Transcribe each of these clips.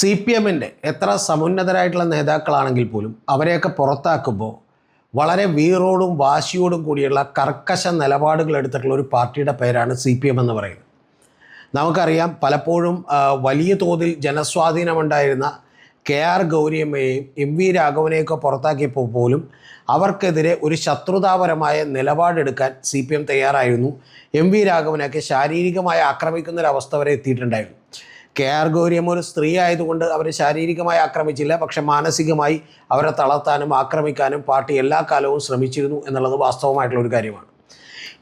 CPM-ൻ്റെ എത്ര സമുന്നതരായിട്ടുള്ള നേതാക്കളാണെങ്കിൽ പോലും അവരെയൊക്കെ പുറത്താക്കുമ്പോൾ വളരെ വീറോടും വാശിയോടും കൂടിയുള്ള കർക്കശ നിലപാടുകൾ എടുത്തിട്ടുള്ള ഒരു പാർട്ടിയുടെ പേരാണ് CPM എന്ന് പറയുന്നത്. നമുക്കറിയാം, പലപ്പോഴും വലിയ തോതിൽ ജനസ്വാധീനമുണ്ടായിരുന്ന KR ഗൗരിയമ്മയെയും MV രാഘവനെയൊക്കെ പുറത്താക്കിയപ്പോൾ പോലും അവർക്കെതിരെ ഒരു ശത്രുതാപരമായ നിലപാടെടുക്കാൻ CPM തയ്യാറായിരുന്നു. MV രാഘവനെയൊക്കെ ശാരീരികമായി ആക്രമിക്കുന്നൊരവസ്ഥ വരെ എത്തിയിട്ടുണ്ടായിരുന്നു. KR ഗൗരിയമ്മ ഒരു സ്ത്രീ ആയതുകൊണ്ട് അവരെ ശാരീരികമായി ആക്രമിച്ചില്ല, പക്ഷെ മാനസികമായി അവരെ തളർത്താനും ആക്രമിക്കാനും പാർട്ടി എല്ലാ കാലവും ശ്രമിച്ചിരുന്നു എന്നുള്ളത് വാസ്തവമായിട്ടുള്ളൊരു കാര്യമാണ്.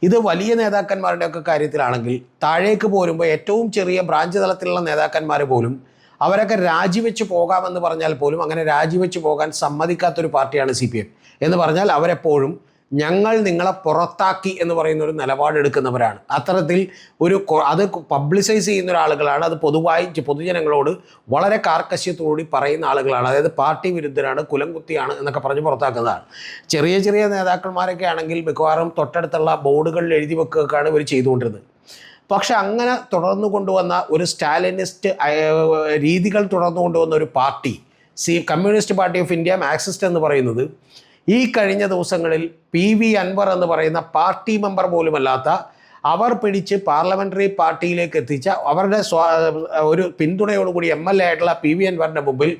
ഇത് വലിയ നേതാക്കന്മാരുടെയൊക്കെ കാര്യത്തിലാണെങ്കിൽ താഴേക്ക് പോരുമ്പോൾ ഏറ്റവും ചെറിയ ബ്രാഞ്ച് തലത്തിലുള്ള നേതാക്കന്മാർ പോലും അവരൊക്കെ രാജിവെച്ച് പോകാമെന്ന് പറഞ്ഞാൽ പോലും അങ്ങനെ രാജിവെച്ച് പോകാൻ സമ്മതിക്കാത്തൊരു പാർട്ടിയാണ് CPM. എന്ന് പറഞ്ഞാൽ അവരെപ്പോഴും ഞങ്ങൾ നിങ്ങളെ പുറത്താക്കി എന്ന് പറയുന്ന ഒരു നിലപാടെടുക്കുന്നവരാണ്. അത്തരത്തിൽ അത് പബ്ലിസൈസ് ചെയ്യുന്ന ആളുകളാണ്. അത് പൊതുജനങ്ങളോട് വളരെ കാർക്കശ്യത്തോടുകൂടി പറയുന്ന ആളുകളാണ്. അതായത് പാർട്ടി വിരുദ്ധരാണ്, കുലംകുത്തിയാണ് എന്നൊക്കെ പറഞ്ഞ് പുറത്താക്കുന്നതാണ്. ചെറിയ ചെറിയ നേതാക്കന്മാരൊക്കെ ആണെങ്കിൽ മിക്കവാറും തൊട്ടടുത്തുള്ള ബോർഡുകളിൽ എഴുതി വെക്കുകയൊക്കെയാണ് ഇവർ ചെയ്തുകൊണ്ടിരുന്നത്. പക്ഷെ അങ്ങനെ തുടർന്നു കൊണ്ടുവന്ന ഒരു സ്റ്റാലിനിസ്റ്റ് രീതികൾ തുടർന്നു കൊണ്ടുവന്ന ഒരു party communist party of India Marxist എന്ന് പറയുന്നത് ഈ കഴിഞ്ഞ ദിവസങ്ങളിൽ PV അൻവർ എന്ന് പറയുന്ന പാർട്ടി മെമ്പർ പോലുമല്ലാത്ത അവർ പിടിച്ച് പാർലമെൻ്ററി പാർട്ടിയിലേക്ക് എത്തിച്ച അവരുടെ ഒരു പിന്തുണയോടുകൂടി MLA ആയിട്ടുള്ള PV അൻവറിൻ്റെ മുമ്പിൽ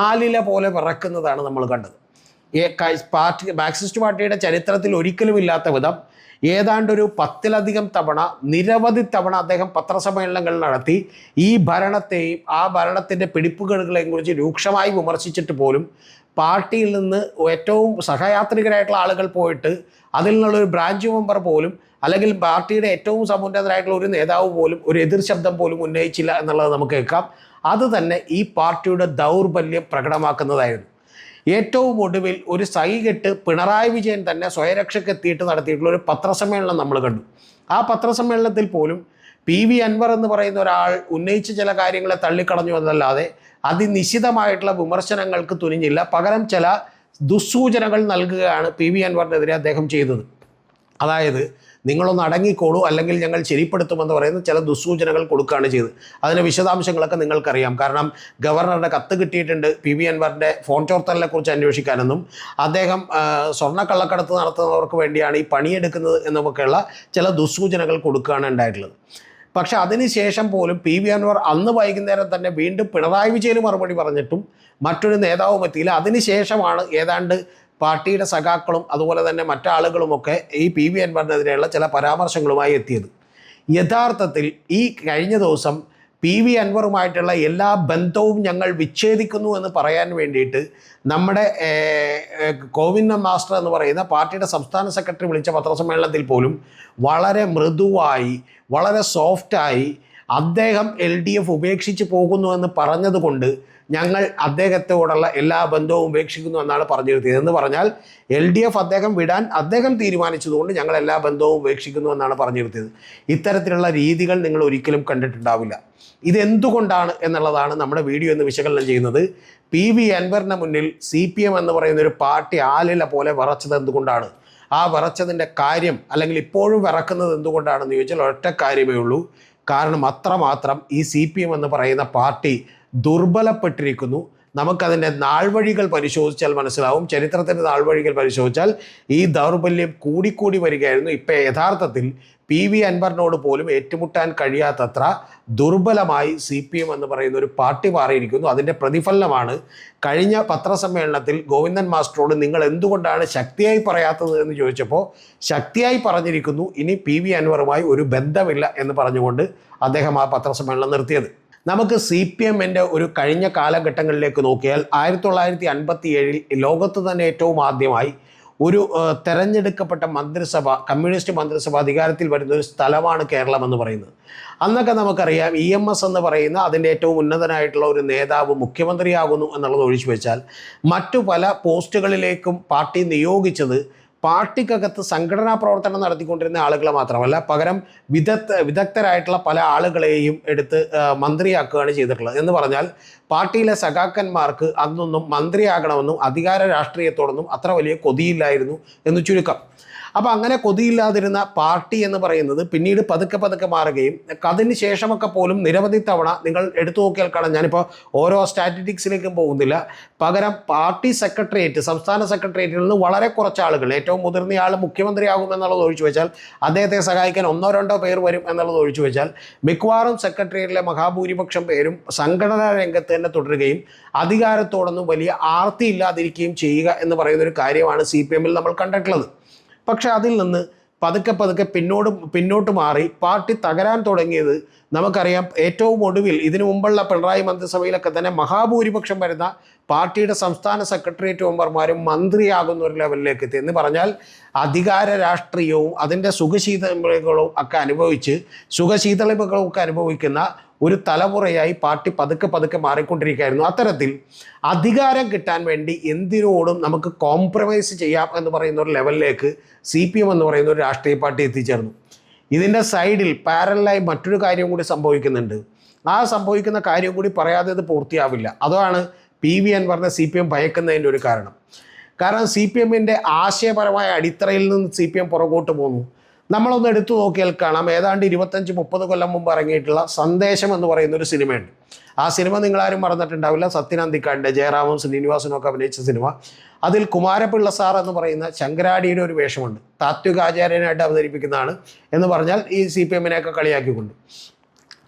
ആലില പോലെ വിറക്കുന്നതാണ് നമ്മൾ കണ്ടത്. മാർക്സിസ്റ്റ് പാർട്ടിയുടെ ചരിത്രത്തിൽ ഒരിക്കലും ഇല്ലാത്ത വിധം ഏതാണ്ടൊരു 10-ലധികം തവണ നിരവധി തവണ അദ്ദേഹം പത്രസമ്മേളനങ്ങൾ നടത്തി ഈ ഭരണത്തെയും ആ ഭരണത്തിൻ്റെ പിടിപ്പുകേടുകളെയും കുറിച്ച് രൂക്ഷമായി വിമർശിച്ചിട്ട് പോലും പാർട്ടിയിൽ നിന്ന് ഏറ്റവും സഹയാത്രികരായിട്ടുള്ള ആളുകൾ പോയിട്ട് അതിൽ നിന്നുള്ളൊരു ബ്രാഞ്ച് മെമ്പർ പോലും അല്ലെങ്കിൽ പാർട്ടിയുടെ ഏറ്റവും സമുന്നതരായിട്ടുള്ള ഒരു നേതാവ് പോലും ഒരു എതിർ ശബ്ദം പോലും ഉന്നയിച്ചില്ല എന്നുള്ളത് നമുക്ക് കേൾക്കാം. അത് തന്നെ ഈ പാർട്ടിയുടെ ദൗർബല്യം പ്രകടമാക്കുന്നതായിരുന്നു. ഏറ്റവും ഒടുവിൽ ഒരു സൈകെട്ട് പിണറായി വിജയൻ തന്നെ സ്വയരക്ഷയ്ക്ക് എത്തിയിട്ട് നടത്തിയിട്ടുള്ള ഒരു പത്രസമ്മേളനം നമ്മൾ കണ്ടു. ആ പത്രസമ്മേളനത്തിൽ പോലും PV അൻവർ എന്ന് പറയുന്ന ഒരാൾ ഉന്നയിച്ച ചില കാര്യങ്ങളെ തള്ളിക്കളഞ്ഞു എന്നല്ലാതെ അതിനിശ്ചിതമായിട്ടുള്ള വിമർശനങ്ങൾക്ക് തുനിഞ്ഞില്ല. പകരം ചില ദുസ്സൂചനകൾ നൽകുകയാണ് PV അൻവറിനെതിരെ അദ്ദേഹം ചെയ്തത്. അതായത് നിങ്ങളൊന്ന് അടങ്ങിക്കോളൂ അല്ലെങ്കിൽ ഞങ്ങൾ ശരിപ്പെടുത്തുമെന്ന് പറയുന്ന ചില ദുസ്സൂചനകൾ കൊടുക്കുകയാണ് ചെയ്തത്. അതിൻ്റെ വിശദാംശങ്ങളൊക്കെ നിങ്ങൾക്കറിയാം. കാരണം ഗവർണറുടെ കത്ത് കിട്ടിയിട്ടുണ്ട് PV അൻവറിൻ്റെ ഫോൺ ചോർത്തലിനെ കുറിച്ച് അന്വേഷിക്കാനെന്നും അദ്ദേഹം സ്വർണ്ണക്കള്ളക്കടത്ത് നടത്തുന്നവർക്ക് വേണ്ടിയാണ് ഈ പണിയെടുക്കുന്നത് എന്നൊക്കെയുള്ള ചില ദുസ്സൂചനകൾ കൊടുക്കുകയാണ് ഉണ്ടായിട്ടുള്ളത്. പക്ഷെ അതിനുശേഷം പോലും PV അൻവർ അന്ന് വൈകുന്നേരം തന്നെ വീണ്ടും പിണറായി വിജയന് മറുപടി പറഞ്ഞിട്ടും മറ്റൊരു നേതാവും എത്തിയില്ല. അതിനുശേഷമാണ് ഏതാണ്ട് പാർട്ടിയുടെ സഖാക്കളും അതുപോലെ തന്നെ മറ്റാളുകളുമൊക്കെ ഈ PV അൻവറിനെതിരെയുള്ള ചില പരാമർശങ്ങളുമായി എത്തിയത്. യഥാർത്ഥത്തിൽ ഈ കഴിഞ്ഞ ദിവസം PV അൻവറുമായിട്ടുള്ള എല്ലാ ബന്ധവും ഞങ്ങൾ വിച്ഛേദിക്കുന്നു എന്ന് പറയാൻ വേണ്ടിയിട്ട് നമ്മുടെ ഗോവിന്ദൻ മാസ്റ്റർ എന്ന് പറയുന്ന പാർട്ടിയുടെ സംസ്ഥാന സെക്രട്ടറി വിളിച്ച പത്രസമ്മേളനത്തിൽ പോലും വളരെ മൃദുവായി വളരെ സോഫ്റ്റായി അദ്ദേഹം LDF ഉപേക്ഷിച്ച് പോകുന്നു എന്ന് പറഞ്ഞതുകൊണ്ട് ഞങ്ങൾ അദ്ദേഹത്തോടുള്ള എല്ലാ ബന്ധവും ഉപേക്ഷിക്കുന്നു എന്നാണ് പറഞ്ഞിരുത്തിയത്. എന്ന് പറഞ്ഞാൽ LDF അദ്ദേഹം വിടാൻ അദ്ദേഹം തീരുമാനിച്ചതുകൊണ്ട് ഞങ്ങൾ എല്ലാ ബന്ധവും ഉപേക്ഷിക്കുന്നു എന്നാണ് പറഞ്ഞിരുത്തിയത്. ഇത്തരത്തിലുള്ള രീതികൾ നിങ്ങൾ ഒരിക്കലും കണ്ടിട്ടുണ്ടാവില്ല. ഇതെന്തുകൊണ്ടാണ് എന്നുള്ളതാണ് നമ്മുടെ വീഡിയോ എന്ന് വിശകലനം ചെയ്യുന്നത്. PV അൻവറിന് മുന്നിൽ CPM എന്ന് പറയുന്ന ഒരു പാർട്ടി ആലില പോലെ വിറച്ചത് എന്തുകൊണ്ടാണ്, ആ വിറച്ചതിൻ്റെ കാര്യം അല്ലെങ്കിൽ ഇപ്പോഴും വിറക്കുന്നത് എന്തുകൊണ്ടാണെന്ന് ചോദിച്ചാൽ ഒറ്റ കാര്യമേ ഉള്ളൂ. കാരണം അത്രമാത്രം ഈ CPM എന്ന് പറയുന്ന പാർട്ടി ദുർബലപ്പെട്ടിരിക്കുന്നു. നമുക്കതിൻ്റെ നാൾവഴികൾ പരിശോധിച്ചാൽ മനസ്സിലാവും. ചരിത്രത്തിൻ്റെ നാൾവഴികൾ പരിശോധിച്ചാൽ ഈ ദൗർബല്യം കൂടിക്കൂടി വരികയായിരുന്നു. ഇപ്പോൾ യഥാർത്ഥത്തിൽ PV അൻവറിനോട് പോലും ഏറ്റുമുട്ടാൻ കഴിയാത്തത്ര ദുർബലമായി CPM എന്ന് പറയുന്ന ഒരു പാർട്ടി മാറിയിരിക്കുന്നു. അതിൻ്റെ പ്രതിഫലനമാണ് കഴിഞ്ഞ പത്രസമ്മേളനത്തിൽ ഗോവിന്ദൻ മാസ്റ്ററോട് നിങ്ങൾ എന്തുകൊണ്ടാണ് ശക്തിയായി പറയാത്തത് എന്ന് ചോദിച്ചപ്പോൾ ശക്തിയായി പറഞ്ഞിരിക്കുന്നു, ഇനി PV അൻവറുമായി ഒരു ബന്ധമില്ല എന്ന് പറഞ്ഞുകൊണ്ട് അദ്ദേഹം ആ പത്രസമ്മേളനം നിർത്തിയത്. നമുക്ക് CPM-ൻ്റെ ഒരു കഴിഞ്ഞ കാലഘട്ടങ്ങളിലേക്ക് നോക്കിയാൽ 1957 ലോകത്ത് തന്നെ ഏറ്റവും ആദ്യമായി ഒരു തെരഞ്ഞെടുക്കപ്പെട്ട മന്ത്രിസഭ, കമ്മ്യൂണിസ്റ്റ് മന്ത്രിസഭ അധികാരത്തിൽ വരുന്ന ഒരു സ്ഥലമാണ് കേരളം എന്ന് പറയുന്നത്. അന്നൊക്കെ നമുക്കറിയാം EMS എന്ന് പറയുന്ന അതിൻ്റെ ഏറ്റവും ഉന്നതനായിട്ടുള്ള ഒരു നേതാവ് മുഖ്യമന്ത്രിയാകുന്നു എന്നുള്ളത് ഒഴിച്ചു വെച്ചാൽ മറ്റു പല പോസ്റ്റുകളിലേക്കും പാർട്ടി നിയോഗിച്ചത് പാർട്ടിക്കകത്ത് സംഘടനാ പ്രവർത്തനം നടത്തിക്കൊണ്ടിരുന്ന ആളുകളെ മാത്രമല്ല, പകരം വിദഗ്ധരായിട്ടുള്ള പല ആളുകളെയും എടുത്ത് മന്ത്രിയാക്കുകയാണ് ചെയ്തിട്ടുള്ളത്. എന്ന് പറഞ്ഞാൽ പാർട്ടിയിലെ സഖാക്കന്മാർക്ക് അന്നൊന്നും മന്ത്രിയാകണമെന്നും അധികാര രാഷ്ട്രീയത്തോടൊന്നും അത്ര വലിയ കൊതിയില്ലായിരുന്നു എന്ന് ചുരുക്കം. അപ്പോൾ അങ്ങനെ കൊതിയില്ലാതിരുന്ന പാർട്ടി എന്ന് പറയുന്നത് പിന്നീട് പതുക്കെ പതുക്കെ മാറുകയും അതിന് ശേഷമൊക്കെ പോലും നിരവധി തവണ നിങ്ങൾ എടുത്തു നോക്കിയാൽ കാണാം, ഞാനിപ്പോൾ ഓരോ സ്റ്റാറ്റിസ്റ്റിക്സിലേക്കും പോകുന്നില്ല, പകരം പാർട്ടി സെക്രട്ടേറിയറ്റ്, സംസ്ഥാന സെക്രട്ടേറിയറ്റിൽ നിന്ന് വളരെ കുറച്ച് ആളുകൾ, ഏറ്റവും മുതിർന്ന ആൾ മുഖ്യമന്ത്രിയാകും എന്നുള്ളത് ഒഴിച്ചു വെച്ചാൽ, അദ്ദേഹത്തെ സഹായിക്കാൻ 1-2 പേർ വരും എന്നുള്ളത് ഒഴിച്ചു വെച്ചാൽ, മിക്കവാറും സെക്രട്ടേറിയറ്റിലെ മഹാഭൂരിപക്ഷം പേരും സംഘടനാ രംഗത്ത് തന്നെ തുടരുകയും അധികാരത്തോടൊന്നും വലിയ ആർത്തി ഇല്ലാതിരിക്കുകയും ചെയ്യുക എന്ന് പറയുന്നൊരു കാര്യമാണ് CPM-ൽ നമ്മൾ കണ്ടിട്ടുള്ളത്. പക്ഷെ അതിൽ നിന്ന് പതുക്കെ പതുക്കെ പിന്നോട്ട് മാറി പാർട്ടി തകരാൻ തുടങ്ങിയത് നമുക്കറിയാം. ഏറ്റവും ഒടുവിൽ ഇതിനു മുമ്പുള്ള പിണറായി മന്ത്രിസഭയിലൊക്കെ തന്നെ മഹാഭൂരിപക്ഷം വരുന്ന പാർട്ടിയുടെ സംസ്ഥാന സെക്രട്ടേറിയറ്റ് മെമ്പർമാരും മന്ത്രിയാകുന്ന ഒരു ലെവലിലേക്ക് എത്തി. എന്ന് പറഞ്ഞാൽ അധികാര രാഷ്ട്രീയവും അതിൻ്റെ സുഖശീതളിമകളും ഒക്കെ അനുഭവിക്കുന്ന ഒരു തലമുറയായി പാർട്ടി പതുക്കെ മാറിക്കൊണ്ടിരിക്കുകയായിരുന്നു. അത്തരത്തിൽ അധികാരം കിട്ടാൻ വേണ്ടി എന്തിനോടും നമുക്ക് കോംപ്രമൈസ് ചെയ്യാം എന്ന് പറയുന്ന ഒരു ലെവലിലേക്ക് CPM എന്ന് പറയുന്ന ഒരു രാഷ്ട്രീയ പാർട്ടി എത്തിച്ചേർന്നു. ഇതിൻ്റെ സൈഡിൽ പാരലായി മറ്റൊരു കാര്യം കൂടി സംഭവിക്കുന്നുണ്ട്. ആ സംഭവിക്കുന്ന കാര്യം കൂടി പറയാതെ ഇത് പൂർത്തിയാവില്ല. അതാണ് PV അൻവറിനെ CPM ഭയക്കുന്നതിൻ്റെ ഒരു കാരണം. CPM-ൻ്റെ ആശയപരമായ അടിത്തറയിൽ നിന്ന് CPM പുറകോട്ട് പോകുന്നു. നമ്മളൊന്ന് എടുത്തു നോക്കിയാൽ കാണാം, ഏതാണ്ട് 25-30 കൊല്ലം മുമ്പ് ഇറങ്ങിയിട്ടുള്ള സന്ദേശം എന്ന് പറയുന്ന ഒരു സിനിമയുണ്ട്. ആ സിനിമ നിങ്ങളാരും മറന്നിട്ടുണ്ടാവില്ല. സത്യനന്ദിക്കാടിൻ്റെ, ജയറാമും ശ്രീനിവാസനും ഒക്കെ അഭിനയിച്ച സിനിമ. അതിൽ കുമാരപിള്ള സാർ എന്ന് പറയുന്ന ശങ്കരാടിയുടെ ഒരു വേഷമുണ്ട്. താത്വികാചാര്യനായിട്ട് അവതരിപ്പിക്കുന്നതാണ്. എന്ന് പറഞ്ഞാൽ ഈ CPM-നെയൊക്കെ കളിയാക്കിക്കൊണ്ട്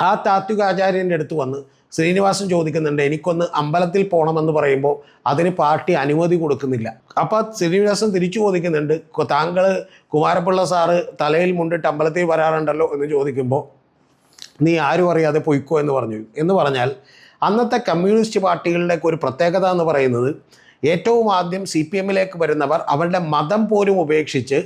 ആ താത്വികാചാര്യൻ്റെ അടുത്ത് വന്ന് ശ്രീനിവാസൻ ചോദിക്കുന്നുണ്ട്, എനിക്കൊന്ന് അമ്പലത്തിൽ പോകണമെന്ന് പറയുമ്പോൾ അതിന് പാർട്ടി അനുമതി കൊടുക്കുന്നില്ല. അപ്പോൾ ശ്രീനിവാസൻ തിരിച്ചു ചോദിക്കുന്നുണ്ട്, താങ്കൾ കുമാരപിള്ള സാറ് തലയിൽ മുണ്ടിട്ട് അമ്പലത്തിൽ വരാറുണ്ടല്ലോ എന്ന് ചോദിക്കുമ്പോൾ, നീ ആരും അറിയാതെ പൊയ്ക്കോ എന്ന് പറഞ്ഞാൽ അന്നത്തെ കമ്മ്യൂണിസ്റ്റ് പാർട്ടികളുടെയൊക്കെ ഒരു പ്രത്യേകത എന്ന് പറയുന്നത്, ഏറ്റവും ആദ്യം CPM-ലേക്ക് വരുന്നവർ അവരുടെ മതം പോലും ഉപേക്ഷിച്ച്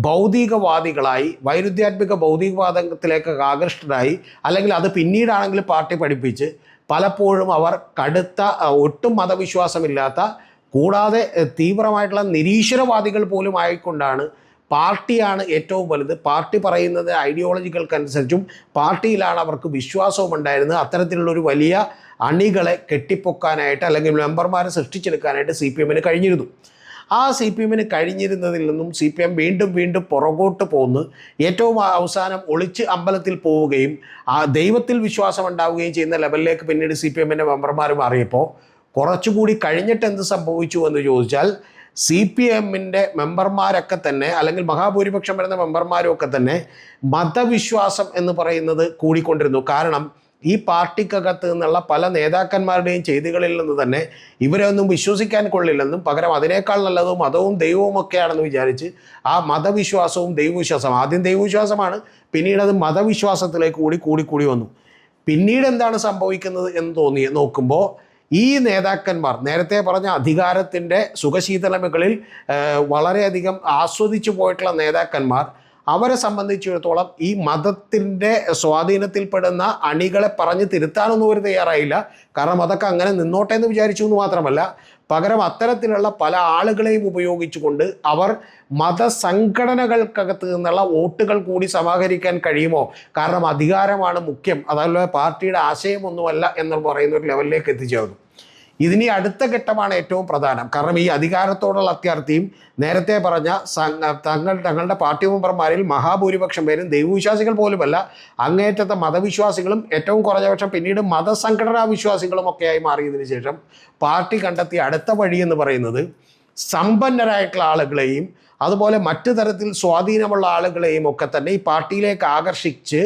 ഭൗതികവാദികളായി, വൈരുദ്ധ്യാത്മിക ഭൗതികവാദത്തിലേക്ക് ആകൃഷ്ടരായി, അല്ലെങ്കിൽ അത് പിന്നീടാണെങ്കിൽ പാർട്ടി പഠിപ്പിച്ച് പലപ്പോഴും അവർ കടുത്ത ഒട്ടും മതവിശ്വാസമില്ലാത്ത, കൂടാതെ തീവ്രമായിട്ടുള്ള നിരീശ്വരവാദികൾ പോലും ആയിക്കൊണ്ടാണ് പാർട്ടിയാണ് ഏറ്റവും വലുത്, പാർട്ടി പറയുന്നത് ഐഡിയോളജികൾക്കനുസരിച്ചും പാർട്ടിയിലാണ് അവർക്ക് വിശ്വാസവും ഉണ്ടായിരുന്നത്, അത്തരത്തിലുള്ളൊരു വലിയ അണികളെ കെട്ടിപ്പൊക്കാനായിട്ട് അല്ലെങ്കിൽ മെമ്പർമാരെ സൃഷ്ടിച്ചെടുക്കാനായിട്ട് CPM-ന് കഴിഞ്ഞിരുന്നു. ആ CPM-ന് കഴിഞ്ഞിരുന്നതിൽ നിന്നും CPM വീണ്ടും പുറകോട്ട് പോന്ന് ഏറ്റവും അവസാനം ഒളിച്ച് അമ്പലത്തിൽ പോവുകയും ആ ദൈവത്തിൽ വിശ്വാസം ഉണ്ടാവുകയും ചെയ്യുന്ന ലെവലിലേക്ക് പിന്നീട് CPM-ൻ്റെ മെമ്പർമാർ മാറിയപ്പോൾ കുറച്ചുകൂടി കഴിഞ്ഞിട്ട് എന്ത് സംഭവിച്ചു എന്ന് ചോദിച്ചാൽ, CPM-ൻ്റെ മെമ്പർമാരൊക്കെ തന്നെ, അല്ലെങ്കിൽ മഹാഭൂരിപക്ഷം വരുന്ന മെമ്പർമാരും ഒക്കെ തന്നെ മതവിശ്വാസം എന്ന് പറയുന്നത് കൂടിക്കൊണ്ടിരുന്നു. കാരണം ഈ പാർട്ടിക്കകത്ത് നിന്നുള്ള പല നേതാക്കന്മാരുടെയും ചെയ്തികളിൽ നിന്ന് തന്നെ ഇവരൊന്നും വിശ്വസിക്കാൻ കൊള്ളില്ലെന്നും, പകരം അതിനേക്കാൾ നല്ലത് മതവും ദൈവവും ഒക്കെയാണെന്ന് വിചാരിച്ച് ആ മതവിശ്വാസവും ദൈവവിശ്വാസം, ആദ്യം ദൈവവിശ്വാസമാണ്, പിന്നീട് അത് മതവിശ്വാസത്തിലേക്ക് കൂടി വന്നു. പിന്നീട് എന്താണ് സംഭവിക്കുന്നത് എന്ന് നോക്കുമ്പോൾ, ഈ നേതാക്കന്മാർ, നേരത്തെ പറഞ്ഞ അധികാരത്തിൻ്റെ സുഖശീതളമകളിൽ വളരെയധികം ആസ്വദിച്ചു പോയിട്ടുള്ള നേതാക്കന്മാർ, അവരെ സംബന്ധിച്ചിടത്തോളം ഈ മതത്തിൻ്റെ സ്വാധീനത്തിൽപ്പെടുന്ന അണികളെ പറഞ്ഞ് തിരുത്താനൊന്നും അവർ തയ്യാറായില്ല. കാരണം അതൊക്കെ അങ്ങനെ നിന്നോട്ടെ എന്ന് വിചാരിച്ചു എന്ന് മാത്രമല്ല, പകരം അത്തരത്തിലുള്ള പല ആളുകളെയും ഉപയോഗിച്ചുകൊണ്ട് അവർ മതസംഘടനകൾക്കകത്ത് നിന്നുള്ള വോട്ടുകൾ കൂടി സമാഹരിക്കാൻ കഴിയുമോ, കാരണം അധികാരമാണ് മുഖ്യം, അതല്ല പാർട്ടിയുടെ ആശയമൊന്നുമല്ല എന്ന് പറയുന്ന ഒരു ലെവലിലേക്ക് എത്തിച്ചേർന്നു. ഇതിനി അടുത്ത ഘട്ടമാണ് ഏറ്റവും പ്രധാനം. കാരണം ഈ അധികാരത്തോടുള്ള അത്യാർത്തിയും, നേരത്തെ പറഞ്ഞ തങ്ങളുടെ പാർട്ടി മെമ്പർമാരിൽ മഹാഭൂരിപക്ഷം പേരും ദൈവവിശ്വാസികൾ പോലുമല്ല, അങ്ങേറ്റത്തെ മതവിശ്വാസികളും ഏറ്റവും കുറഞ്ഞ പക്ഷം പിന്നീട് മതസംഘടനാ വിശ്വാസികളും ഒക്കെയായി മാറിയതിനു ശേഷം പാർട്ടി കണ്ടെത്തിയ അടുത്ത വഴി എന്ന് പറയുന്നത് സമ്പന്നരായിട്ടുള്ള ആളുകളെയും അതുപോലെ മറ്റു തരത്തിൽ സ്വാധീനമുള്ള ആളുകളെയും ഒക്കെ തന്നെ ഈ പാർട്ടിയിലേക്ക് ആകർഷിച്ച്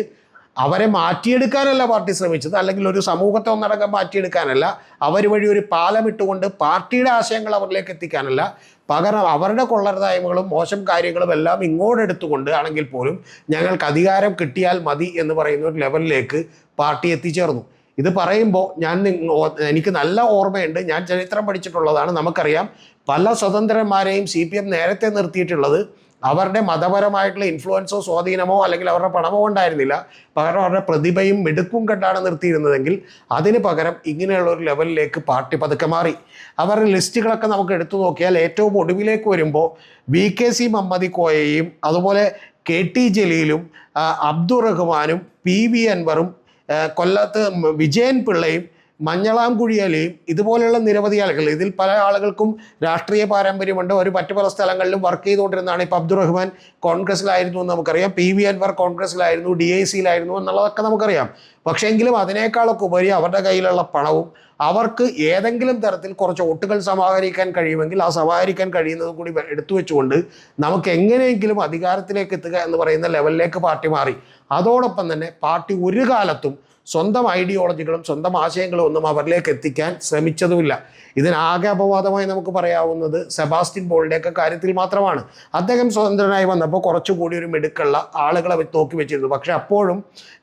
അവരെ മാറ്റിയെടുക്കാനല്ല പാർട്ടി ശ്രമിച്ചത്, അല്ലെങ്കിൽ ഒരു സമൂഹത്തെ ഒന്നടങ്കം മാറ്റിയെടുക്കാനല്ല, അവർ വഴി ഒരു പാലമിട്ടുകൊണ്ട് പാർട്ടിയുടെ ആശയങ്ങൾ അവരിലേക്ക് എത്തിക്കാനല്ല, പകരം അവരുടെ കൊള്ളരുതായ്മകളും മോശം കാര്യങ്ങളും എല്ലാം ഇങ്ങോട്ടെടുത്തുകൊണ്ട് ആണെങ്കിൽ പോലും ഞങ്ങൾക്ക് അധികാരം കിട്ടിയാൽ മതി എന്ന് പറയുന്ന ഒരു ലെവലിലേക്ക് പാർട്ടി എത്തിച്ചേർന്നു. ഇത് പറയുമ്പോൾ എനിക്ക് നല്ല ഓർമ്മയുണ്ട്, ഞാൻ ചരിത്രം പഠിച്ചിട്ടുള്ളതാണ്. നമുക്കറിയാം പല സ്വതന്ത്രന്മാരെയും CPM നേരത്തെ നിർത്തിയിട്ടുള്ളത് അവരുടെ മതപരമായിട്ടുള്ള ഇൻഫ്ലുവൻസോ സ്വാധീനമോ അല്ലെങ്കിൽ അവരുടെ പണമോ ഉണ്ടായിരുന്നില്ല, പകരം അവരുടെ പ്രതിഭയും മിടുക്കും കണ്ടാണ് നിർത്തിയിരുന്നതെങ്കിൽ അതിന് പകരം ഇങ്ങനെയുള്ള ഒരു ലെവലിലേക്ക് പാർട്ടി പതുക്കെ മാറി. അവരുടെ ലിസ്റ്റുകളൊക്കെ നമുക്ക് എടുത്തു നോക്കിയാൽ ഏറ്റവും ഒടുവിലേക്ക് വരുമ്പോൾ VKC മുഹമ്മദ് കോയയും അതുപോലെ KT ജലീലും അബ്ദുൾ റഹ്മാനും PV അൻവറും കൊല്ലത്ത് വിജയൻ പിള്ളയും മഞ്ഞളാംകുഴിയിലെയും ഇതുപോലെയുള്ള നിരവധി ആളുകൾ, ഇതിൽ പല ആളുകൾക്കും രാഷ്ട്രീയ പാരമ്പര്യമുണ്ട്. ഒരു മറ്റു പല സ്ഥലങ്ങളിലും വർക്ക് ചെയ്തുകൊണ്ടിരുന്നതാണ്. ഇപ്പോൾ അബ്ദുറഹ്മാൻ കോൺഗ്രസ്സിലായിരുന്നു എന്ന് നമുക്കറിയാം, PV അൻവർ കോൺഗ്രസ്സിലായിരുന്നു, DICയിലായിരുന്നു എന്നുള്ളതൊക്കെ നമുക്കറിയാം. പക്ഷേ എങ്കിലും അതിനേക്കാളൊക്കെ ഉപരി അവരുടെ കയ്യിലുള്ള പണവും അവർക്ക് ഏതെങ്കിലും തരത്തിൽ കുറച്ച് വോട്ടുകൾ സമാഹരിക്കാൻ കഴിയുമെങ്കിൽ ആ സമാഹരിക്കാൻ കഴിയുന്നത് കൂടി എടുത്തു വെച്ചുകൊണ്ട് നമുക്ക് എങ്ങനെയെങ്കിലും അധികാരത്തിലേക്ക് എത്തുക എന്ന് പറയുന്ന ലെവലിലേക്ക് പാർട്ടി മാറി. അതോടൊപ്പം തന്നെ പാർട്ടി ഒരു കാലത്തും സ്വന്തം ഐഡിയോളജികളും സ്വന്തം ആശയങ്ങളും ഒന്നും അവരിലേക്ക് എത്തിക്കാൻ ശ്രമിച്ചതുമില്ല. ഇതിനാകെ അപവാദമായി നമുക്ക് പറയാവുന്നത് സെബാസ്റ്റ്യൻ പോളിൻ്റെയൊക്കെ കാര്യത്തിൽ മാത്രമാണ്. അദ്ദേഹം സ്വതന്ത്രനായി വന്നപ്പോൾ കുറച്ചുകൂടി ഒരു മിടുക്കുള്ള ആളുകളെ നോക്കി വെച്ചിരുന്നു. പക്ഷെ അപ്പോഴും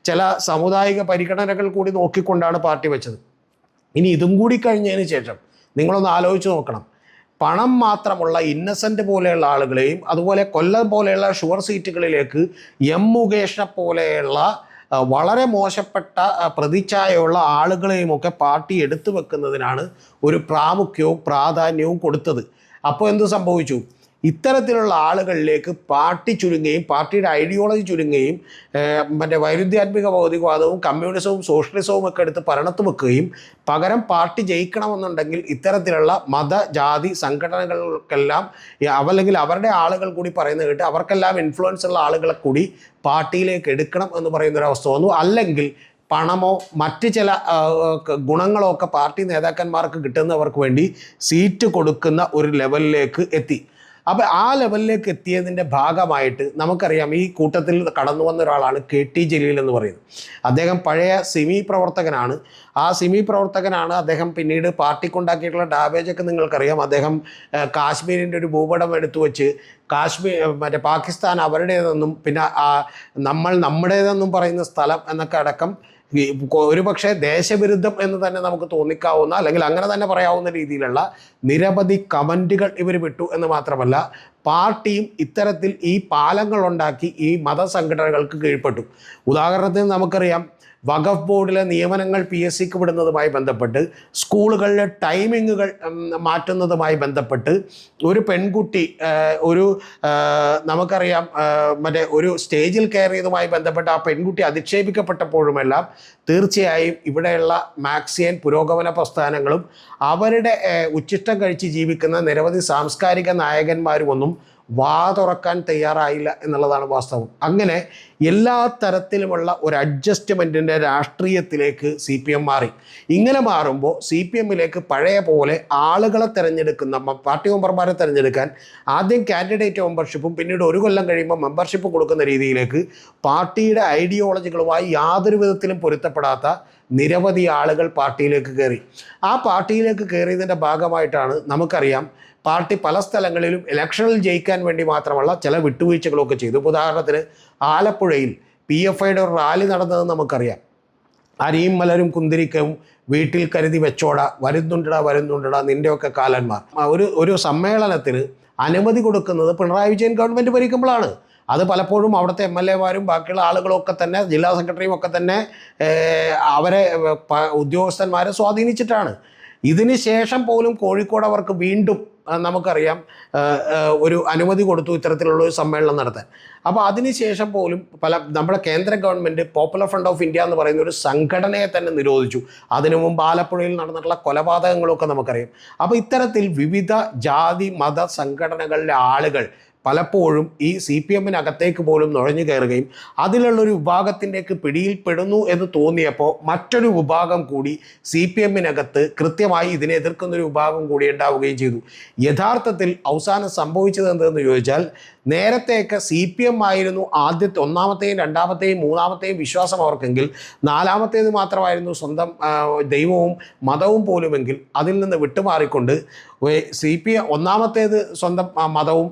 ചില സാമുദായിക പരിഗണനകൾ കൂടി നോക്കിക്കൊണ്ടാണ് പാർട്ടി വെച്ചത്. ഇനി ഇതും കൂടി കഴിഞ്ഞതിന് ശേഷം നിങ്ങളൊന്ന് ആലോചിച്ച് നോക്കണം. പണം മാത്രമുള്ള ഇന്നസെൻ്റ് പോലെയുള്ള ആളുകളെയും അതുപോലെ കൊല്ലം പോലെയുള്ള ഷുവർ സീറ്റുകളിലേക്ക് മുകേഷിനെ പോലെയുള്ള വളരെ മോശപ്പെട്ട പ്രതിച്ഛായയുള്ള ആളുകളെയുമൊക്കെ പാർട്ടി എടുത്തു വെക്കുന്നതിനാണ് ഒരു പ്രാധാന്യവും കൊടുത്തത്. അപ്പോൾ എന്ത് സംഭവിച്ചു? ഇത്തരത്തിലുള്ള ആളുകളിലേക്ക് പാർട്ടി ചുരുങ്ങുകയും പാർട്ടിയുടെ ഐഡിയോളജി ചുരുങ്ങുകയും വൈരുദ്ധ്യാത്മിക ഭൗതികവാദവും കമ്മ്യൂണിസവും സോഷ്യലിസവും ഒക്കെ എടുത്ത് ഭരണത്ത് വെക്കുകയും പകരം പാർട്ടി ജയിക്കണമെന്നുണ്ടെങ്കിൽ ഇത്തരത്തിലുള്ള മത ജാതി സംഘടനകൾക്കെല്ലാം അല്ലെങ്കിൽ അവരുടെ ആളുകൾ കൂടി പറയുന്നത് കേട്ട് അവർക്കെല്ലാം ഇൻഫ്ലുവൻസ് ഉള്ള ആളുകളെ കൂടി പാർട്ടിയിലേക്ക് എടുക്കണം എന്ന് പറയുന്നൊരവസ്ഥ വന്നു. അല്ലെങ്കിൽ പണമോ മറ്റ് ചില ഗുണങ്ങളോ ഒക്കെ പാർട്ടി നേതാക്കന്മാർക്ക് കിട്ടുന്നവർക്ക് വേണ്ടി സീറ്റ് കൊടുക്കുന്ന ഒരു ലെവലിലേക്ക് എത്തി. അപ്പോൾ ആ ലെവലിലേക്ക് എത്തിയതിൻ്റെ ഭാഗമായിട്ട് നമുക്കറിയാം, ഈ കൂട്ടത്തിൽ കടന്നു വന്ന ഒരാളാണ് KT ജലീൽ എന്ന് പറയുന്നത്. അദ്ദേഹം പഴയ സിമി പ്രവർത്തകനാണ്. ആ സിമി പ്രവർത്തകനാണ്. അദ്ദേഹം പിന്നീട് പാർട്ടിക്കുണ്ടാക്കിയിട്ടുള്ള ഡാമേജൊക്കെ നിങ്ങൾക്കറിയാം. അദ്ദേഹം കാശ്മീരിൻ്റെ ഒരു ഭൂപടം എടുത്തു വെച്ച് പാകിസ്ഥാൻ അവരുടേതെന്നും പിന്നെ നമ്മൾ നമ്മുടേതെന്നും പറയുന്ന സ്ഥലം എന്നൊക്കെ അടക്കം ഒരു പക്ഷേ ദേശവിരുദ്ധം എന്ന് തന്നെ നമുക്ക് തോന്നിക്കാവുന്ന അല്ലെങ്കിൽ അങ്ങനെ തന്നെ പറയാവുന്ന രീതിയിലുള്ള നിരവധി കമൻറ്റുകൾ ഇവർ വിട്ടു എന്ന് മാത്രമല്ല പാർട്ടിയും ഇത്തരത്തിൽ ഈ പാലങ്ങളുണ്ടാക്കി ഈ മതസംഘടനകൾക്ക് കീഴ്പ്പെട്ടു. ഉദാഹരണത്തിന് നമുക്കറിയാം, വഖഫ് ബോർഡിലെ നിയമനങ്ങൾ PSCക്ക് വിടുന്നതുമായി ബന്ധപ്പെട്ട് സ്കൂളുകളിലെ ടൈമിങ്ങുകൾ മാറ്റുന്നതുമായി ബന്ധപ്പെട്ട് ഒരു പെൺകുട്ടി നമുക്കറിയാം ഒരു സ്റ്റേജിൽ കയറിയതുമായി ബന്ധപ്പെട്ട് ആ പെൺകുട്ടി അധിക്ഷേപിക്കപ്പെട്ടപ്പോഴുമെല്ലാം തീർച്ചയായും ഇവിടെയുള്ള മാർക്സിയൻ പുരോഗമന പ്രസ്ഥാനങ്ങളും അവരുടെ ഉച്ചിഷ്ടം കഴിച്ച് ജീവിക്കുന്ന നിരവധി സാംസ്കാരിക നായകന്മാരുമൊന്നും വാ തുറക്കാൻ തയ്യാറായില്ല എന്നുള്ളതാണ് വാസ്തവം. അങ്ങനെ എല്ലാ തരത്തിലുമുള്ള ഒരു അഡ്ജസ്റ്റ്മെൻറ്റിൻ്റെ രാഷ്ട്രീയത്തിലേക്ക് CPM മാറി. ഇങ്ങനെ മാറുമ്പോൾ CPMലേക്ക് പഴയ പോലെ ആളുകളെ തിരഞ്ഞെടുക്കുന്ന പാർട്ടി മെമ്പർമാരെ തിരഞ്ഞെടുക്കാൻ ആദ്യം കാൻഡിഡേറ്റ് മെമ്പർഷിപ്പും പിന്നീട് ഒരു കൊല്ലം കഴിയുമ്പോൾ മെമ്പർഷിപ്പ് കൊടുക്കുന്ന രീതിയിലേക്ക് പാർട്ടിയുടെ ഐഡിയോളജികളുമായി യാതൊരു വിധത്തിലും പൊരുത്തപ്പെടാത്ത നിരവധി ആളുകൾ പാർട്ടിയിലേക്ക് കയറി. ആ പാർട്ടിയിലേക്ക് കയറിയതിൻ്റെ ഭാഗമായിട്ടാണ് നമുക്കറിയാം പാർട്ടി പല സ്ഥലങ്ങളിലും ഇലക്ഷനിൽ ജയിക്കാൻ വേണ്ടി മാത്രമുള്ള ചില വിട്ടുവീഴ്ചകളൊക്കെ ചെയ്തു. ഉദാഹരണത്തിന് ആലപ്പുഴയിൽ PFIയുടെ ഒരു റാലി നടന്നത് നമുക്കറിയാം. അരിയും മലരും കുന്തിരിക്കവും വീട്ടിൽ കരുതി വെച്ചോട വരുന്നുണ്ടടാ നിൻ്റെയൊക്കെ കാലന്മാർ. ഒരു സമ്മേളനത്തിന് അനുമതി കൊടുക്കുന്നത് പിണറായി വിജയൻ ഗവൺമെൻറ് ഭരിക്കുമ്പോഴാണ്. അത് പലപ്പോഴും അവിടുത്തെ MLAമാരും ബാക്കിയുള്ള ആളുകളൊക്കെ തന്നെ ജില്ലാ സെക്രട്ടറിയും ഒക്കെ തന്നെ അവരെ ഉദ്യോഗസ്ഥന്മാരെ സ്വാധീനിച്ചിട്ടാണ്. ഇതിന് ശേഷം പോലും കോഴിക്കോട് അവർക്ക് വീണ്ടും നമുക്കറിയാം ഒരു അനുമതി കൊടുത്തു ഇത്തരത്തിലുള്ള ഒരു സമ്മേളനം നടത്താൻ. അപ്പോൾ അതിനുശേഷം പോലും നമ്മുടെ കേന്ദ്ര government popular front of India എന്ന് പറയുന്ന ഒരു സംഘടനയെ തന്നെ നിരോധിച്ചു. അതിനു മുമ്പ് ആലപ്പുഴയിൽ നടന്നിട്ടുള്ള കൊലപാതകങ്ങളൊക്കെ നമുക്കറിയാം. അപ്പോൾ ഇത്തരത്തിൽ വിവിധ ജാതി മത സംഘടനകളിലെ ആളുകൾ പലപ്പോഴും ഈ CPMനകത്തേക്ക് പോലും നുഴഞ്ഞു കയറുകയും അതിലുള്ളൊരു വിഭാഗത്തിൻ്റെക്ക് പിടിയിൽപ്പെടുന്നു എന്ന് തോന്നിയപ്പോൾ മറ്റൊരു വിഭാഗം കൂടി CPMനകത്ത് കൃത്യമായി ഇതിനെ എതിർക്കുന്നൊരു വിഭാഗം കൂടി ഉണ്ടാവുകയും ചെയ്തു. യഥാർത്ഥത്തിൽ അവസാനം സംഭവിച്ചത് എന്തെന്ന് ചോദിച്ചാൽ, നേരത്തെയൊക്കെ CPM ആയിരുന്നു ആദ്യത്തെ ഒന്നാമത്തെയും രണ്ടാമത്തെയും മൂന്നാമത്തെയും വിശ്വാസം അവർക്കെങ്കിൽ നാലാമത്തേത് മാത്രമായിരുന്നു സ്വന്തം ദൈവവും മതവും പോലുമെങ്കിൽ അതിൽ നിന്ന് വിട്ടുമാറിക്കൊണ്ട് CPM ഒന്നാമത്തേത് സ്വന്തം മതവും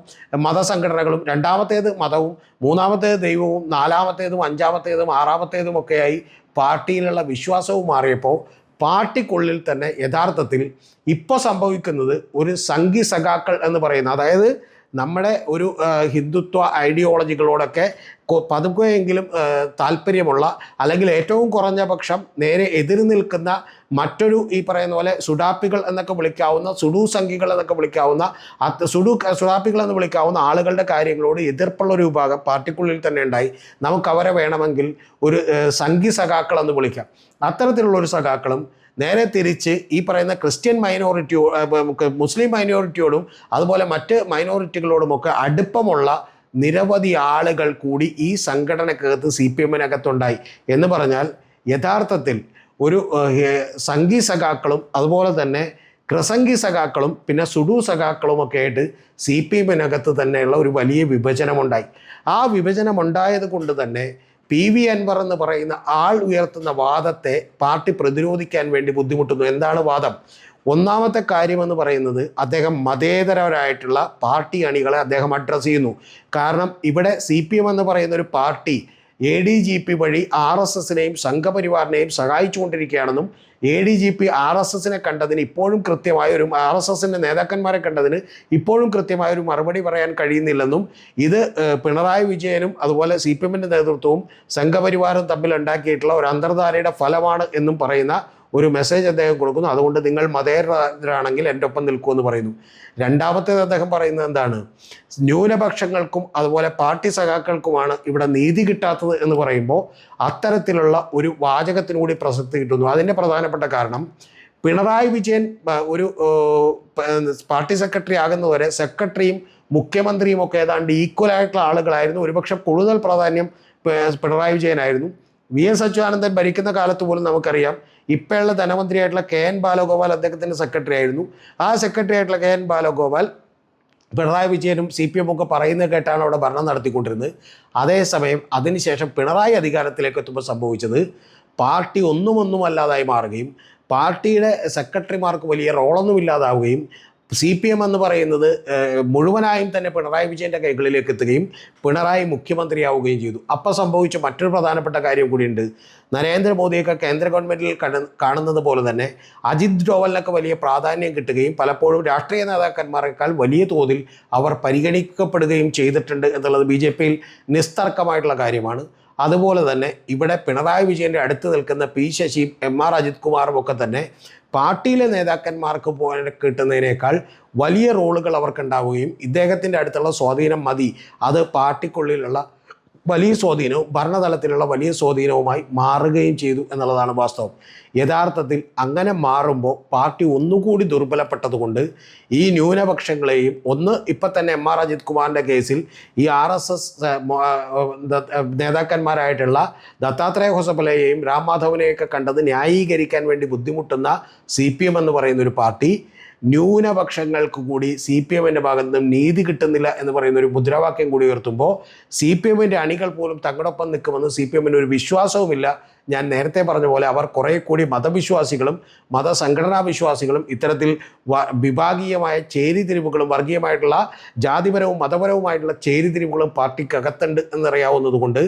മതസംഘടനകളും, രണ്ടാമത്തേത് മതവും, മൂന്നാമത്തേത് ദൈവവും, നാലാമത്തേതും അഞ്ചാമത്തേതും ആറാമത്തേതുമൊക്കെയായി പാർട്ടിയിലുള്ള വിശ്വാസവും മാറിയപ്പോൾ പാർട്ടിക്കുള്ളിൽ തന്നെ യഥാർത്ഥത്തിൽ ഇപ്പോൾ സംഭവിക്കുന്നത് ഒരു സംഘി സഖാക്കൾ എന്ന് പറയുന്ന, അതായത് നമ്മുടെ ഒരു ഹിന്ദുത്വ ഐഡിയോളജികളോടൊക്കെ പതുക്കെയെങ്കിലും താല്പര്യമുള്ള അല്ലെങ്കിൽ ഏറ്റവും കുറഞ്ഞ പക്ഷം നേരെ എതിര് നിൽക്കുന്ന മറ്റൊരു ഈ പറയുന്ന പോലെ സുഡാപ്പികൾ എന്നൊക്കെ വിളിക്കാവുന്ന സുഡു സംഘികൾ എന്നൊക്കെ വിളിക്കാവുന്ന സുഡാപ്പികൾ എന്ന് വിളിക്കാവുന്ന ആളുകളുടെ കാര്യങ്ങളോട് എതിർപ്പുള്ളൊരു വിഭാഗം പാർട്ടിക്കുള്ളിൽ തന്നെ ഉണ്ടായി. നമുക്കവരെ വേണമെങ്കിൽ ഒരു സംഘി സഖാക്കൾ എന്ന് വിളിക്കാം. അത്തരത്തിലുള്ളൊരു സഖാക്കളും നേരെ തിരിച്ച് ഈ പറയുന്ന ക്രിസ്ത്യൻ മുസ്ലിം മൈനോറിറ്റിയോടും അതുപോലെ മറ്റ് മൈനോറിറ്റികളോടുമൊക്കെ അടുപ്പമുള്ള നിരവധി ആളുകൾ കൂടി ഈ സംഘടനക്കകത്ത് CPM-നകത്തുണ്ടായി എന്ന് പറഞ്ഞാൽ യഥാർത്ഥത്തിൽ ഒരു സംഘി സഖാക്കളും അതുപോലെ തന്നെ ക്രിസംഗി സഖാക്കളും പിന്നെ സുഡു സഖാക്കളും ഒക്കെ ആയിട്ട് CPM-നകത്ത് തന്നെയുള്ള ഒരു വലിയ വിഭജനമുണ്ടായി. ആ വിഭജനമുണ്ടായത് കൊണ്ട് തന്നെ PV അൻവർ എന്ന് പറയുന്ന ആൾ ഉയർത്തുന്ന വാദത്തെ പാർട്ടി പ്രതിരോധിക്കാൻ വേണ്ടി ബുദ്ധിമുട്ടുന്നു. എന്താണ് വാദം? ഒന്നാമത്തെ കാര്യമെന്ന് പറയുന്നത് അദ്ദേഹം മതേതരരായിട്ടുള്ള പാർട്ടി അണികളെ അദ്ദേഹം അഡ്രസ്സ് ചെയ്യുന്നു. കാരണം ഇവിടെ CPM എന്ന് പറയുന്ന ഒരു പാർട്ടി ADGP വഴി RSSനെയും സംഘപരിവാറിനെയും സഹായിച്ചുകൊണ്ടിരിക്കുകയാണെന്നും ADGP RSSനെ കണ്ടതിന് ഇപ്പോഴും കൃത്യമായ ഒരു RSSൻ്റെ നേതാക്കന്മാരെ കണ്ടതിന് ഇപ്പോഴും കൃത്യമായ ഒരു മറുപടി പറയാൻ കഴിയുന്നില്ലെന്നും ഇത് പിണറായി വിജയനും അതുപോലെ CPM-ൻ്റെ നേതൃത്വവും സംഘപരിവാറും തമ്മിൽ ഉണ്ടാക്കിയിട്ടുള്ള ഒരു അന്തർധാരയുടെ ഫലമാണ് എന്നും പറയുന്ന ഒരു മെസ്സേജ് അദ്ദേഹം കൊടുക്കുന്നു. അതുകൊണ്ട് നിങ്ങൾ മതേതരരാണെങ്കിൽ എൻ്റെ ഒപ്പം നിൽക്കുമെന്ന് പറയുന്നു. രണ്ടാമത്തേത് അദ്ദേഹം പറയുന്നത് എന്താണ്? ന്യൂനപക്ഷങ്ങൾക്കും അതുപോലെ പാർട്ടി സഖാക്കൾക്കുമാണ് ഇവിടെ നീതി കിട്ടാത്തത് എന്ന് പറയുമ്പോൾ അത്തരത്തിലുള്ള ഒരു വാചകത്തിനു കൂടി പ്രസക്തി കിട്ടുന്നു. അതിൻ്റെ പ്രധാനപ്പെട്ട കാരണം പിണറായി വിജയൻ ഒരു പാർട്ടി സെക്രട്ടറി ആകുന്നതുവരെ സെക്രട്ടറിയും മുഖ്യമന്ത്രിയും ഒക്കെ ഏതാണ്ട് ഈക്വലായിട്ടുള്ള ആളുകളായിരുന്നു. ഒരുപക്ഷെ കൂടുതൽ പ്രാധാന്യം പിണറായി വിജയനായിരുന്നു. VS അച്യുതാനന്ദൻ ഭരിക്കുന്ന കാലത്ത് പോലും നമുക്കറിയാം ഇപ്പോഴുള്ള ധനമന്ത്രിയായിട്ടുള്ള KN ബാലഗോപാൽ അദ്ദേഹത്തിൻ്റെ സെക്രട്ടറി ആയിരുന്നു. ആ സെക്രട്ടറി ആയിട്ടുള്ള KN ബാലഗോപാൽ പിണറായി വിജയനും CPM ഒക്കെ പറയുന്നത് കേട്ടാണ് അവിടെ ഭരണം നടത്തിക്കൊണ്ടിരുന്നത്. അതേസമയം അതിനുശേഷം പിണറായി അധികാരത്തിലേക്ക് എത്തുമ്പോൾ സംഭവിച്ചത് പാർട്ടി ഒന്നുമല്ലാതായി മാറുകയും പാർട്ടിയുടെ സെക്രട്ടറിമാർക്ക് വലിയ റോളൊന്നും ഇല്ലാതാവുകയും CPM എന്ന് പറയുന്നത് മുഴുവനായും തന്നെ പിണറായി വിജയൻ്റെ കൈകളിലേക്ക് എത്തുകയും പിണറായി മുഖ്യമന്ത്രിയാവുകയും ചെയ്തു. അപ്പോൾ സംഭവിച്ച മറ്റൊരു പ്രധാനപ്പെട്ട കാര്യം കൂടിയുണ്ട്. നരേന്ദ്രമോദിയൊക്കെ കേന്ദ്ര ഗവൺമെൻറ്റിൽ കാണുന്നത് പോലെ തന്നെ അജിത് ഡോവലിനൊക്കെ വലിയ പ്രാധാന്യം കിട്ടുകയും പലപ്പോഴും രാഷ്ട്രീയ നേതാക്കന്മാരെക്കാൾ വലിയ തോതിൽ അവർ പരിഗണിക്കപ്പെടുകയും ചെയ്തിട്ടുണ്ട് എന്നുള്ളത് BJP-യിൽ നിസ്തർക്കമായിട്ടുള്ള കാര്യമാണ്. അതുപോലെ തന്നെ ഇവിടെ പിണറായി വിജയൻ്റെ അടുത്ത് നിൽക്കുന്ന P ശശിയും MR അജിത് കുമാറും ഒക്കെ തന്നെ പാർട്ടിയിലെ നേതാക്കന്മാർക്ക് പോലെ കിട്ടുന്നതിനേക്കാൾ വലിയ റോളുകൾ അവർക്കുണ്ടാവുകയും ഇദ്ദേഹത്തിൻ്റെ അടുത്തുള്ള സ്വാധീനം മതി, അത് പാർട്ടിക്കുള്ളിലുള്ള വലിയ സ്വാധീനവും ഭരണതലത്തിലുള്ള വലിയ സ്വാധീനവുമായി മാറുകയും ചെയ്തു എന്നുള്ളതാണ് വാസ്തവം. യഥാർത്ഥത്തിൽ അങ്ങനെ മാറുമ്പോൾ പാർട്ടി ഒന്നുകൂടി ദുർബലപ്പെട്ടതുകൊണ്ട് ഈ ന്യൂനപക്ഷങ്ങളെയും ഇപ്പം തന്നെ MR അജിത് കുമാറിൻ്റെ കേസിൽ ഈ RSS നേതാക്കന്മാരായിട്ടുള്ള ദത്താത്രേയ ഹൊസബലയെയും രാം മാധവനെയൊക്കെ കണ്ടത് ന്യായീകരിക്കാൻ വേണ്ടി ബുദ്ധിമുട്ടുന്ന CPM എന്ന് പറയുന്നൊരു പാർട്ടി ന്യൂനപക്ഷങ്ങൾക്ക് കൂടി CPM-ൻ്റെ ഭാഗത്ത് നിന്നും നീതി കിട്ടുന്നില്ല എന്ന് പറയുന്ന ഒരു മുദ്രാവാക്യം കൂടി ഉയർത്തുമ്പോൾ CPM-ൻ്റെ അണികൾ പോലും തങ്ങളൊപ്പം നിൽക്കുമെന്ന് CPM-ന് ഒരു വിശ്വാസവുമില്ല. ഞാൻ നേരത്തെ പറഞ്ഞ പോലെ അവർ കുറേ കൂടി മതവിശ്വാസികളും മതസംഘടനാ വിശ്വാസികളും ഇത്തരത്തിൽ വിഭാഗീയമായ ചേരിതിരിവുകളും വർഗീയമായിട്ടുള്ള ജാതിപരവും മതപരവുമായിട്ടുള്ള ചേരിതിരിവുകളും പാർട്ടിക്കകത്തുണ്ട് എന്നറിയാവുന്നതുകൊണ്ട്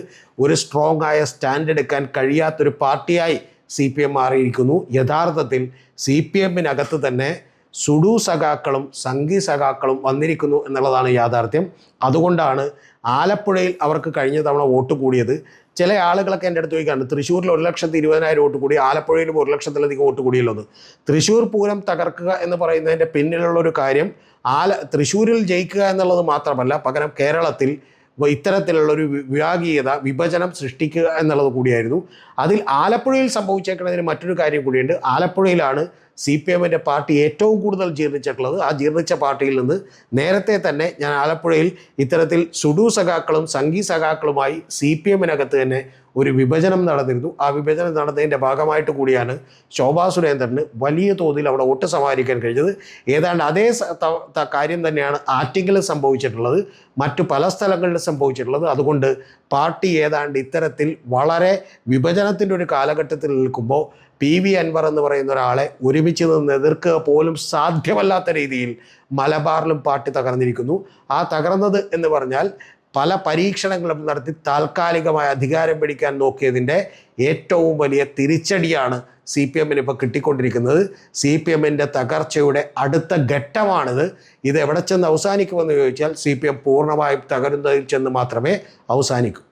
ഒരു സ്ട്രോങ് ആയ സ്റ്റാൻഡ് എടുക്കാൻ കഴിയാത്തൊരു പാർട്ടിയായി CPM മാറിയിരിക്കുന്നു. യഥാർത്ഥത്തിൽ CPM-നകത്ത് തന്നെ സുഡു സഖാക്കളും സംഘി സഖാക്കളും വന്നിരിക്കുന്നു എന്നുള്ളതാണ് യാഥാർത്ഥ്യം. അതുകൊണ്ടാണ് ആലപ്പുഴയിൽ അവർക്ക് കഴിഞ്ഞ തവണ വോട്ട് കൂടിയത്. ചില ആളുകളൊക്കെ എൻ്റെ അടുത്ത് ചോദിക്കാറുണ്ട്, തൃശ്ശൂരിൽ 1,20,000 വോട്ട് കൂടി, ആലപ്പുഴയിലും 1,00,000-ലധികം വോട്ട് കൂടിയുള്ളത്. തൃശ്ശൂർ പൂരം തകർക്കുക എന്ന് പറയുന്നതിൻ്റെ പിന്നിലുള്ളൊരു കാര്യം തൃശ്ശൂരിൽ ജയിക്കുക എന്നുള്ളത് മാത്രമല്ല, പകരം കേരളത്തിൽ ഇത്തരത്തിലുള്ളൊരു വിഭജനം സൃഷ്ടിക്കുക എന്നുള്ളത് കൂടിയായിരുന്നു. അതിൽ ആലപ്പുഴയിൽ സംഭവിച്ചേക്കുന്നതിന് മറ്റൊരു കാര്യം കൂടിയുണ്ട്. ആലപ്പുഴയിലാണ് CPM-ൻ്റെ പാർട്ടി ഏറ്റവും കൂടുതൽ ജീർണിച്ചിട്ടുള്ളത്. ആ ജീർണിച്ച പാർട്ടിയിൽ നിന്ന് നേരത്തെ തന്നെ ഞാൻ ആലപ്പുഴയിൽ ഇത്തരത്തിൽ സുഡു സഖാക്കളും സംഘി സഖാക്കളുമായി CPM-നകത്ത് തന്നെ ഒരു വിഭജനം നടന്നിരുന്നു. ആ വിഭജനം നടന്നതിൻ്റെ ഭാഗമായിട്ട് കൂടിയാണ് ശോഭാ സുരേന്ദ്രന് വലിയ തോതിൽ അവിടെ വോട്ട് സമാഹരിക്കാൻ കഴിഞ്ഞത്. ഏതാണ്ട് അതേ കാര്യം തന്നെയാണ് ആറ്റിങ്ങൽ സംഭവിച്ചിട്ടുള്ളത്, മറ്റു പല സ്ഥലങ്ങളിലും സംഭവിച്ചിട്ടുള്ളത്. അതുകൊണ്ട് പാർട്ടി ഏതാണ്ട് ഇത്തരത്തിൽ വളരെ വിഭജനത്തിൻ്റെ ഒരു കാലഘട്ടത്തിൽ നിൽക്കുമ്പോൾ PV അൻവർ എന്ന് പറയുന്ന ഒരാളെ ഒരുമിച്ച് നിന്ന് എതിർക്കുക പോലും സാധ്യമല്ലാത്ത രീതിയിൽ മലബാറിലും പാർട്ടി തകർന്നിരിക്കുന്നു. ആ തകർന്നത് എന്ന് പറഞ്ഞാൽ പല പരീക്ഷണങ്ങളും നടത്തി താൽക്കാലികമായ അധികാരം പിടിക്കാൻ നോക്കിയതിൻ്റെ ഏറ്റവും വലിയ തിരിച്ചടിയാണ് CPM-ന് ഇപ്പോൾ കിട്ടിക്കൊണ്ടിരിക്കുന്നത്. CPM-ൻ്റെ തകർച്ചയുടെ അടുത്ത ഘട്ടമാണിത്. ഇത് എവിടെ ചെന്ന് അവസാനിക്കുമെന്ന് ചോദിച്ചാൽ CPM പൂർണ്ണമായും തകരുന്നതിൽ ചെന്ന് മാത്രമേ അവസാനിക്കൂ.